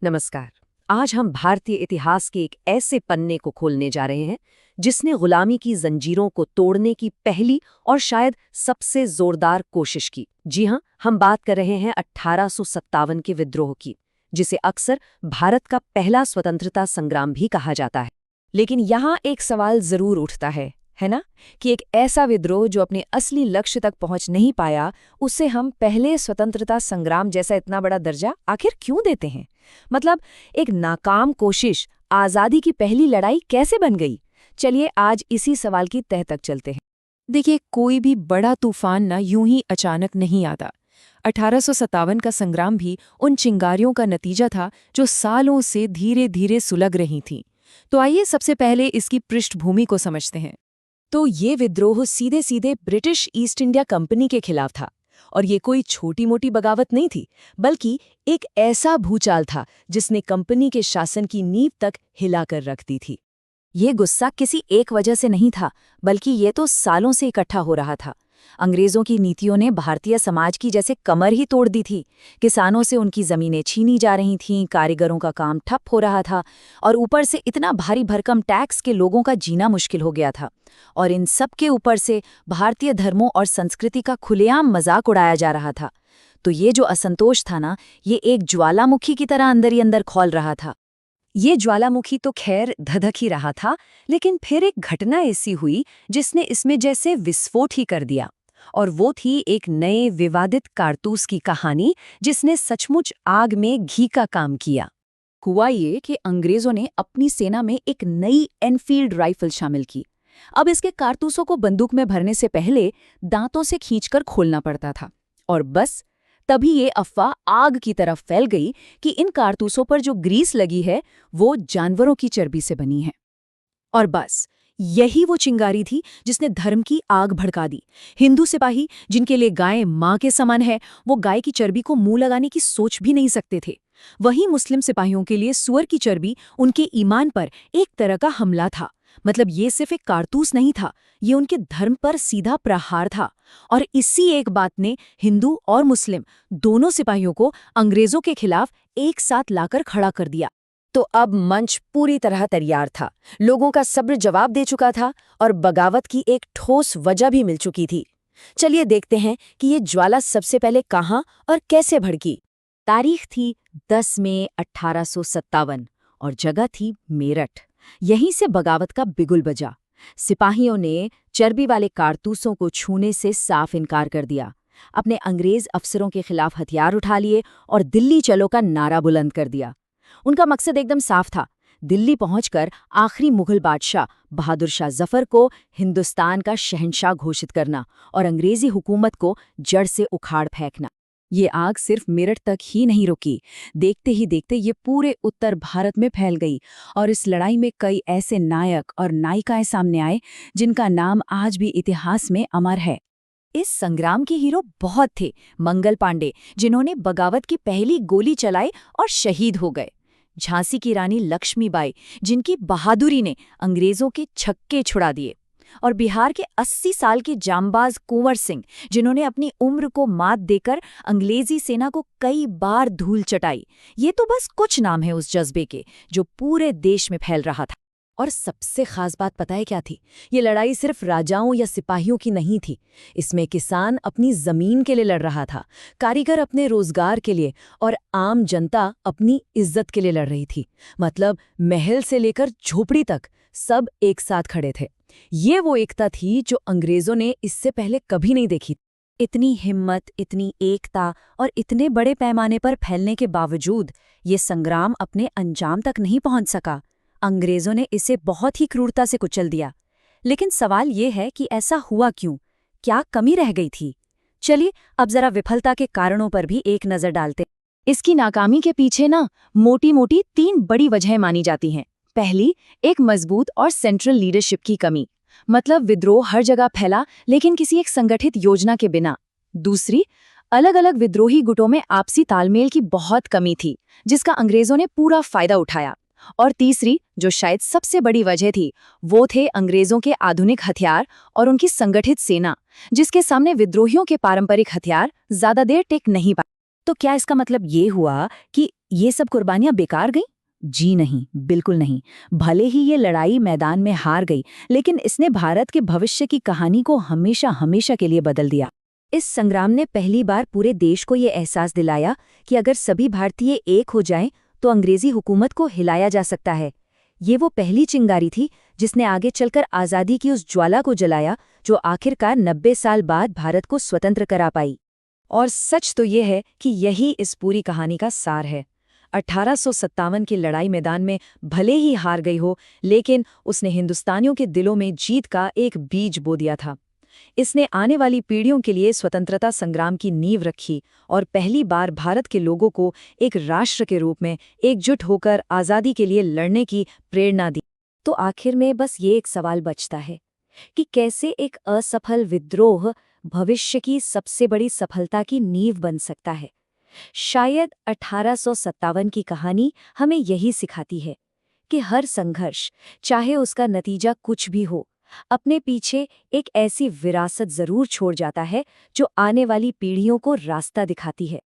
नमस्कार। आज हम भारतीय इतिहास के एक ऐसे पन्ने को खोलने जा रहे हैं जिसने गुलामी की जंजीरों को तोड़ने की पहली और शायद सबसे जोरदार कोशिश की। जी हां, हम बात कर रहे हैं 1857 के विद्रोह की, जिसे अक्सर भारत का पहला स्वतंत्रता संग्राम भी कहा जाता है। लेकिन यहाँ एक सवाल जरूर उठता है ना, कि एक ऐसा विद्रोह जो अपने असली लक्ष्य तक पहुंच नहीं पाया, उसे हम पहले स्वतंत्रता संग्राम जैसा इतना बड़ा दर्जा आखिर क्यों देते हैं? मतलब एक नाकाम कोशिश आजादी की पहली लड़ाई कैसे बन गई? चलिए आज इसी सवाल की तह तक चलते हैं। देखिए, कोई भी बड़ा तूफान ना यूं ही अचानक नहीं आता। 1857 का संग्राम भी उन चिंगारियों का नतीजा था जो सालों से धीरे धीरे सुलग रही थीं। तो आइए सबसे पहले इसकी पृष्ठभूमि को समझते हैं। तो ये विद्रोह सीधे सीधे ब्रिटिश ईस्ट इंडिया कंपनी के खिलाफ था, और ये कोई छोटी मोटी बगावत नहीं थी, बल्कि एक ऐसा भूचाल था जिसने कंपनी के शासन की नींव तक हिलाकर रख दी थी। ये गुस्सा किसी एक वजह से नहीं था, बल्कि ये तो सालों से इकट्ठा हो रहा था। अंग्रेजों की नीतियों ने भारतीय समाज की जैसे कमर ही तोड़ दी थी। किसानों से उनकी जमीनें छीनी जा रही थीं, कारीगरों का काम ठप हो रहा था, और ऊपर से इतना भारी भरकम टैक्स के लोगों का जीना मुश्किल हो गया था। और इन सब के ऊपर से भारतीय धर्मों और संस्कृति का खुलेआम मजाक उड़ाया जा रहा था। तो ये जो असंतोष था ना, ये एक ज्वालामुखी की तरह अंदर ही अंदर खौल रहा था। ये ज्वालामुखी तो खैर धधक ही रहा था, लेकिन फिर एक घटना ऐसी हुई जिसने इसमें जैसे विस्फोट ही कर दिया। और वो थी एक नए विवादित कारतूस की कहानी, जिसने सचमुच आग में घी का काम किया। हुआ ये कि अंग्रेजों ने अपनी सेना में एक नई एनफील्ड राइफल शामिल की। अब इसके कारतूसों को बंदूक में भरने से पहले दांतों से खींचकर खोलना पड़ता था। और बस तभी ये अफवाह आग की तरफ फैल गई कि इन कारतूसों पर जो ग्रीस लगी है वो जानवरों की चर्बी से बनी है। और बस यही वो चिंगारी थी जिसने धर्म की आग भड़का दी। हिंदू सिपाही, जिनके लिए गाय मां के समान है, वो गाय की चर्बी को मुंह लगाने की सोच भी नहीं सकते थे। वहीं मुस्लिम सिपाहियों के लिए सुअर की चर्बी उनके ईमान पर एक तरह का हमला था। मतलब ये सिर्फ एक कारतूस नहीं था, ये उनके धर्म पर सीधा प्रहार था। और इसी एक बात ने हिंदू और मुस्लिम दोनों सिपाहियों को अंग्रेजों के खिलाफ एक साथ लाकर खड़ा कर दिया। तो अब मंच पूरी तरह तैयार था, लोगों का सब्र जवाब दे चुका था, और बगावत की एक ठोस वजह भी मिल चुकी थी। चलिए देखते हैं कि ये ज्वाला सबसे पहले कहाँ और कैसे भड़की। तारीख थी 10 मई 1857 और जगह थी मेरठ। यहीं से बगावत का बिगुल बजा। सिपाहियों ने चर्बी वाले कारतूसों को छूने से साफ इनकार कर दिया। अपने अंग्रेज अफसरों के खिलाफ हथियार उठा लिए और दिल्ली चलो का नारा बुलंद कर दिया। उनका मकसद एकदम साफ था, दिल्ली पहुंचकर आखिरी मुगल बादशाह बहादुर शाह जफर को हिंदुस्तान का शहंशाह घोषित करना और अंग्रेजी हुकूमत को जड़ से उखाड़ फेंकना। ये आग सिर्फ मेरठ तक ही नहीं रुकी, देखते ही देखते ये पूरे उत्तर भारत में फैल गई। और इस लड़ाई में कई ऐसे नायक और नायिकाएं सामने आए जिनका नाम आज भी इतिहास में अमर है। इस संग्राम के हीरो बहुत थे। मंगल पांडे, जिन्होंने बगावत की पहली गोली चलाई और शहीद हो गए। झांसी की रानी लक्ष्मीबाई, जिनकी बहादुरी ने अंग्रेजों के छक्के छुड़ा दिए। और बिहार के 80 साल के जांबाज कुंवर सिंह, जिन्होंने अपनी उम्र को मात देकर अंग्रेजी सेना को कई बार धूल चटाई। ये तो बस कुछ नाम है उस जज्बे के जो पूरे देश में फैल रहा था। और सबसे खास बात पता है क्या थी? ये लड़ाई सिर्फ राजाओं या सिपाहियों की नहीं थी। इसमें किसान अपनी जमीन के लिए लड़ रहा था, कारीगर अपने रोजगार के लिए, और आम जनता अपनी इज्जत के लिए लड़ रही थी। मतलब महल से लेकर झोपड़ी तक सब एक साथ खड़े थे। ये वो एकता थी जो अंग्रेजों ने इससे पहले कभी नहीं देखी। इतनी हिम्मत, इतनी एकता और इतने बड़े पैमाने पर फैलने के बावजूद ये संग्राम अपने अंजाम तक नहीं पहुंच सका। अंग्रेजों ने इसे बहुत ही क्रूरता से कुचल दिया। लेकिन सवाल ये है कि ऐसा हुआ क्यों? क्या कमी रह गई थी? चलिए अब जरा विफलता के कारणों पर भी एक नजर डालते। इसकी नाकामी के पीछे ना मोटी मोटी 3 बड़ी वजहें मानी जाती हैं। पहली, एक मजबूत और सेंट्रल लीडरशिप की कमी। मतलब विद्रोह हर जगह फैला, लेकिन किसी एक संगठित योजना के बिना। दूसरी, अलग अलग विद्रोही गुटों में आपसी तालमेल की बहुत कमी थी, जिसका अंग्रेजों ने पूरा फायदा उठाया। और तीसरी, जो शायद सबसे बड़ी वजह थी, वो थे अंग्रेजों के आधुनिक हथियार और उनकी संगठित सेना, जिसके सामने विद्रोहियों के पारंपरिक हथियार ज्यादा देर टिक नहीं पाए। तो क्या इसका मतलब ये हुआ कि ये सब कुर्बानियां बेकार गईं? जी नहीं, बिल्कुल नहीं। भले ही ये लड़ाई मैदान में हार गई, लेकिन इसने भारत के भविष्य की कहानी को हमेशा हमेशा के लिए बदल दिया। इस संग्राम ने पहली बार पूरे देश को ये एहसास दिलाया कि अगर सभी भारतीय एक हो जाएं तो अंग्रेजी हुकूमत को हिलाया जा सकता है। ये वो पहली चिंगारी थी जिसने आगे चलकर आज़ादी की उस ज्वाला को जलाया जो आखिरकार 90 साल बाद भारत को स्वतंत्र करा पाई। और सच तो ये है कि यही इस पूरी कहानी का सार है। 1857 की लड़ाई मैदान में भले ही हार गई हो, लेकिन उसने हिंदुस्तानियों के दिलों में जीत का एक बीज बो दिया था। इसने आने वाली पीढ़ियों के लिए स्वतंत्रता संग्राम की नींव रखी और पहली बार भारत के लोगों को एक राष्ट्र के रूप में एकजुट होकर आज़ादी के लिए लड़ने की प्रेरणा दी। तो आखिर में बस ये एक सवाल बचता है कि कैसे एक असफल विद्रोह भविष्य की सबसे बड़ी सफलता की नींव बन सकता है। शायद 1857 की कहानी हमें यही सिखाती है कि हर संघर्ष, चाहे उसका नतीजा कुछ भी हो, अपने पीछे एक ऐसी विरासत जरूर छोड़ जाता है जो आने वाली पीढ़ियों को रास्ता दिखाती है।